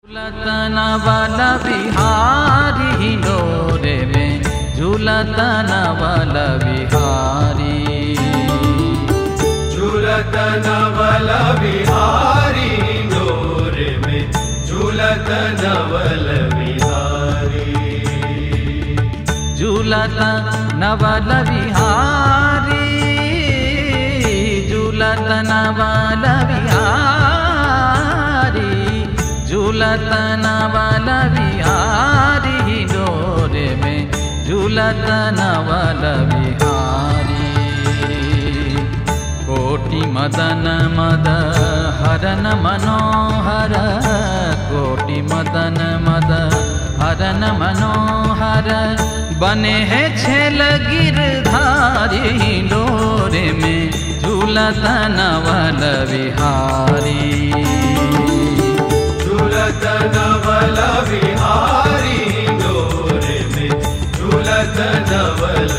झूलत नवल बिहारी हिंडोरे में झूलत नवल बिहारी। झूलत नवल बिहारी हिंडोरे में झूलत नवल बिहारी। झूलत नवल बिहारी झूलत नवल बिहारी झूलत नवल बिहारी हिंडोरे में झूलत नवल बिहारी। कोटि मदन मद हरन मनोहर कोटि मदन मद हरन मनोहर बने हैं छेल गिरधारी हिंडोरे में झूलत नवल बिहारी। झूलत नवल बिहारी हिंडोरे में झूलत नवल